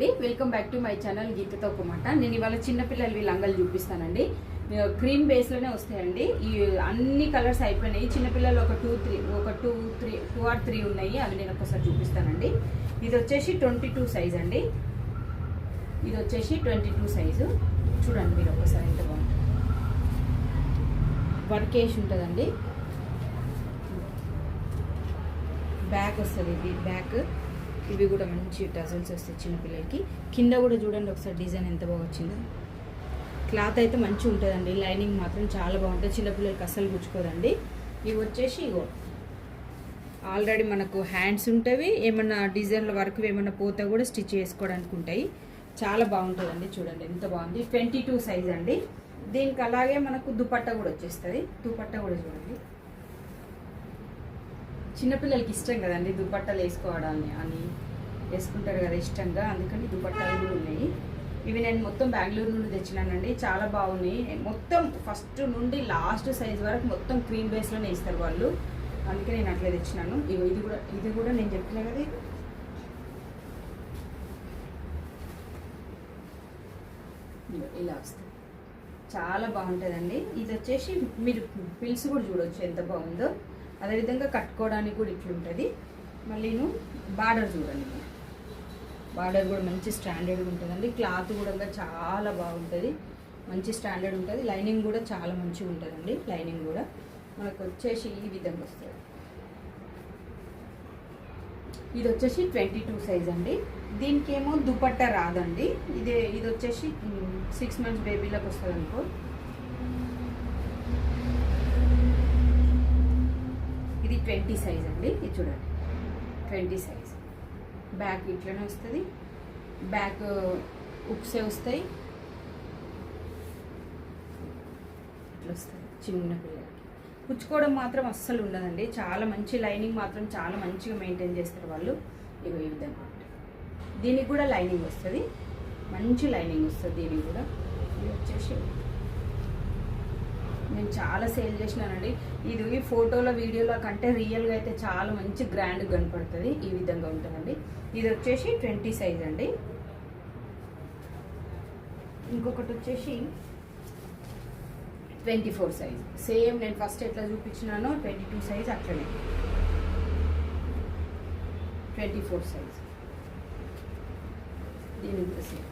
Welcome back to my channel గీతతో ఒక మాట. నేను ఇవాళ చిన్నపిల్లలు లంగాలు చూపిస్తానండి. క్రీమ్ బేస్ లోనే వస్తాయండి. ఈ అన్ని కలర్స్ అయిపోయినాయి. చిన్నపిల్లలు ఒక టూ ఆర్ త్రీ ఉన్నాయి. అవి నేను ఒకసారి చూపిస్తానండి. ఇది వచ్చేసి 22 సైజ్ అండి. ఇది వచ్చేసి 22 సైజు. చూడండి మీరు ఒకసారి ఎంత బాగుంటుంది. వర్క్ వేసి ఉంటుందండి. బ్యాక్ వస్తుంది. ఇది బ్యాక్. ఇవి కూడా మంచి టజల్స్ వస్తాయి చిన్నపిల్లలకి. కింద కూడా చూడండి ఒకసారి డిజైన్ ఎంత బాగా వచ్చిందో. క్లాత్ అయితే మంచిగా ఉంటుందండి. లైనింగ్ మాత్రం చాలా బాగుంటుంది. చిన్నపిల్లలకి అస్సలు గుచ్చుకోదండి. ఇవి వచ్చేసి ఇగో ఆల్రెడీ మనకు హ్యాండ్స్ ఉంటవి. ఏమన్నా డిజైన్ల వర్క్ ఏమన్నా పోతే కూడా స్టిచ్ చేసుకోవడానికి ఉంటాయి. చాలా బాగుంటుందండి. చూడండి ఎంత బాగుంది. 22 సైజ్ అండి. దీనికి అలాగే మనకు దుపట్టా కూడా వచ్చేస్తుంది. దుపట్టా కూడా చూడండి. చిన్నపిల్లలకి ఇష్టం కదండి దుపట్టాలు వేసుకోవడాన్ని అని వేసుకుంటారు కదా ఇష్టంగా. అందుకని దుపట్టాలు కూడా ఉన్నాయి. ఇవి నేను మొత్తం బెంగళూరు నుండి తెచ్చినానండి. చాలా బాగున్నాయి. మొత్తం ఫస్ట్ నుండి లాస్ట్ సైజ్ వరకు మొత్తం క్రీమ్ బేస్లోనే ఇస్తారు వాళ్ళు. అందుకే నేను అట్లా తెచ్చినాను. ఇది కూడా నేను చెప్పినా కదా, ఇలా వస్తుంది. చాలా బాగుంటుందండి. ఇది వచ్చేసి మీరు పిల్స్ కూడా చూడవచ్చు ఎంత బాగుందో. అదేవిధంగా కట్టుకోవడానికి కూడా ఇట్లుంటుంది. మళ్ళీను బార్డర్ చూడండి. బార్డర్ కూడా మంచి స్టాండర్డ్గా ఉంటుందండి. క్లాత్ కూడా చాలా బాగుంటుంది. మంచి స్టాండర్డ్ ఉంటుంది. లైనింగ్ కూడా చాలా మంచిగా ఉంటుందండి. లైనింగ్ కూడా మనకు వచ్చేసి ఈ విధంగా వస్తుంది. ఇది వచ్చేసి 22 సైజ్ అండి. దీనికి ఏమో దుపట్టా రాదండి. ఇది వచ్చేసి 6 months బేబీలకు వస్తుంది అనుకో. ఇది 20 సైజ్ అండి. ఇది చూడండి 20 సైజ్. బ్యాక్ ఇట్లనే వస్తుంది. బ్యాక్ ఉక్సే వస్తాయి. ఇట్లా వస్తుంది. చిన్న పిల్లలకి పుచ్చుకోవడం మాత్రం అస్సలు ఉండదండి. చాలా మంచి లైనింగ్ మాత్రం చాలా మంచిగా మెయింటైన్ చేస్తారు వాళ్ళు. ఇగో ఈ విధంగా ఉంటుంది. దీనికి కూడా లైనింగ్ వస్తుంది. మంచి లైనింగ్ వస్తుంది దీనికి కూడా. ఇది వచ్చేసి నేను చాలా సేల్ చేసినానండి. ఇది ఫోటోలో వీడియోలో కంటే రియల్గా అయితే చాలా మంచి గ్రాండ్ కనపడుతుంది. ఈ విధంగా ఉంటుందండి. ఇది వచ్చేసి 20 సైజ్ అండి. ఇంకొకటి వచ్చేసి 24 సైజ్. సేమ్ నేను ఫస్ట్ ఎట్లా చూపించినానో 22 సైజ్ అట్లనే 24 సైజ్. దీని కూడా సేమ్.